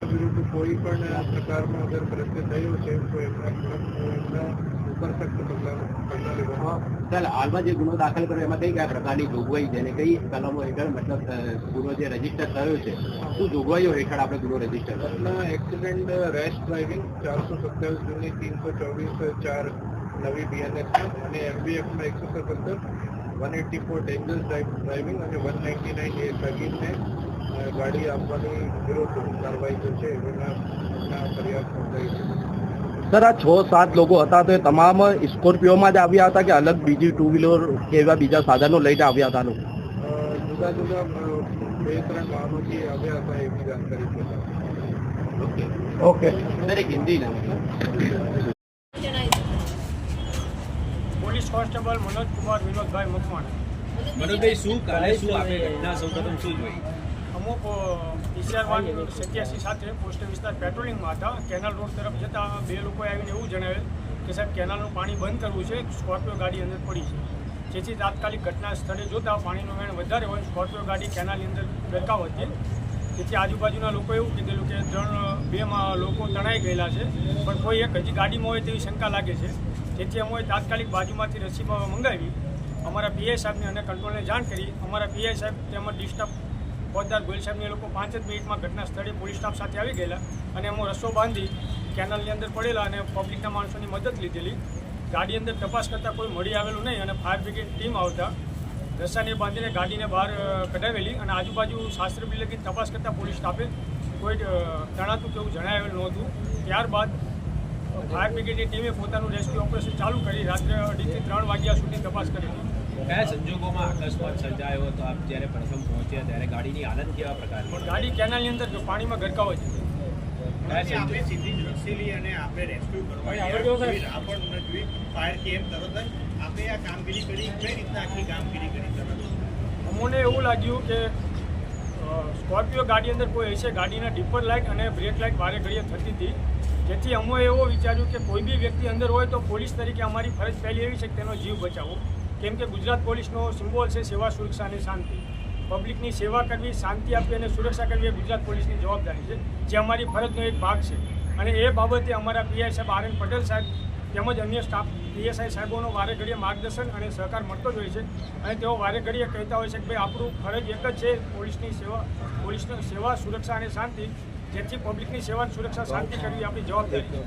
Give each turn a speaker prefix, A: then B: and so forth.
A: વિરુદ્ધ કોઈ પણ પ્રકારનો અગર કૃત્ય થયું છે તો એમના ઉપર સખ્ત પગલાં લેવામાં.
B: સર, હાલમાં જે ગુનો દાખલ કર્યો એમાં કઈ કયા પ્રકારની જોગવાઈ છે અને કઈ કલમો હેઠળ મતલબ ગુનો જે રજીસ્ટર થયો છે શું જોગવાઈઓ હેઠળ આપણે ગુનો રજીસ્ટર કર્યો?
A: એક્સિડન્ટ રેશ ડ્રાઇવિંગ 427 જૂની 324 નવી BNS અને MBFમાં 177 184 ડેન્જરસ ડ્રાઇવિંગ અને 199 એ સગીરને ગાડી આપવાની વિરોધ કાર્યવાહી જે છે એના ફરિયાદ નોંધાઈ છે.
C: સર, આ 6-7 લોકો હતા તો એ તમામ સ્કોર્પિયોમાં જ આવ્યા હતા કે અલગ બીજી 2 વ્હીલર કે એવા બીજા સાધનો લઈને આવ્યા હતા?
A: જુદા જુદા 2-3 વાહનોથી આવ્યા હતા એવી જાણકારી છે.
C: ઓકે.
B: દરેક હિન્દી
D: પોલીસ કોન્સ્ટેબલ મનોજ કુમાર વિનોદભાઈ મકવાણા.
E: મનોજભાઈ, શું કાલે શું આપણે ઘટના સૌપ્રથમ શું જોઈ?
D: અમુક PCR 187 સાથે પોસ્ટ વિસ્તાર પેટ્રોલિંગમાં હતા. કેનાલ રોડ તરફ જતા 2 લોકોએ આવીને એવું જણાવેલ કે સાહેબ કેનાલનું પાણી બંધ કરવું છે, સ્કોર્પિયો ગાડી અંદર પડી છે. જેથી તાત્કાલિક ઘટના સ્થળે જોતા પાણીનું વહેણ વધારે હોય, સ્કોર્પિયો ગાડી કેનાલની અંદર ગરકાવ હતી. જેથી આજુબાજુના લોકોએ એવું કીધેલું કે 2 લોકો તણાઈ ગયેલા છે, પણ કોઈ એક હજી ગાડીમાં હોય તેવી શંકા લાગે છે. જેથી અમે તાત્કાલિક બાજુમાંથી રસી મંગાવી અમારા PI સાહેબને અને કંટ્રોલને જાણ કરી. અમારા PI સાહેબ તેમજ ડિસ્ટર્બ ફોજદાર ગોયલ સાહેબને એ લોકો 5 જ મિનિટમાં ઘટના સ્થળે પોલીસ સ્ટાફ સાથે આવી ગયેલા અને અમે રસ્તો બાંધી કેનાલની અંદર પડેલા અને પબ્લિકના માણસોની મદદ લીધેલી. ગાડી અંદર તપાસ કરતાં કોઈ મળી આવેલું નહીં અને ફાયર બ્રિગેડ ટીમ આવતા રસ્તાને બાંધીને ગાડીને બહાર કઢાવેલી અને આજુબાજુ શાસ્ત્ર બિલગીની તપાસ કરતાં પોલીસ સ્ટાફે કોઈ તણાતું કેવું જણાવેલું નહોતું. ત્યારબાદ ફાયર બ્રિગેડની ટીમે પોતાનું રેસ્ક્યુ ઓપરેશન ચાલુ કરી રાત્રે 2 થી 3 વાગ્યા સુધી તપાસ કરી.
E: કયા સંજોગોમાં અકસ્માત સર્જાયો હતો? આપ જ્યારે પ્રથમ પહોંચ્યા ત્યારે ગાડીની હાલત કેવા પ્રકારની?
D: પણ ગાડી કેનાલની અંદર પાણીમાં ગરકાવ હતી.
F: આપણે સીધી જ રસેલી અને આપણે રેસ્ક્યુ કરવાની રાહ પણ ન જોઈ. ફાયર કેમ તરત જ આપણે આ કામગીરી કરી, કઈ રીતના આખી કામગીરી કરી તરત?
D: અમને એવું લાગ્યું કે સ્કોર્પિયો ગાડી અંદર કોઈ હશે. ગાડીના ડિપર લાઇટ અને બ્રેક લાઇટ વારે ઘડીએ થતી હતી. જેથી અમે એવો વિચાર્યું કે કોઈ બી વ્યક્તિ અંદર હોય તો પોલીસ તરીકે અમારી ફરજ પહેલી એવી છે કે તેનો જીવ બચાવવો. કેમ કે ગુજરાત પોલીસનો સિમ્બોલ છે સેવા, સુરક્ષા અને શાંતિ. પબ્લિકની સેવા કરવી, શાંતિ આપવી અને સુરક્ષા કરવી એ ગુજરાત પોલીસની જવાબદારી છે, જે અમારી ફરજનો એક ભાગ છે. અને એ બાબતે અમારા PI સાહેબ RN પટેલ સાહેબ તેમજ અન્ય સ્ટાફ PSI સાહેબોનો વારે ઘડીએ માર્ગદર્શન અને સહકાર મળતો જ હોય છે. અને તેઓ વારે ઘડીએ કહેતા હોય છે કે ભાઈ આપણું ફરજ એક જ છે પોલીસની સેવા, સુરક્ષા અને શાંતિ. જેથી પબ્લિકની સેવા, સુરક્ષા, શાંતિ કરવી આપણી જવાબદારી છે.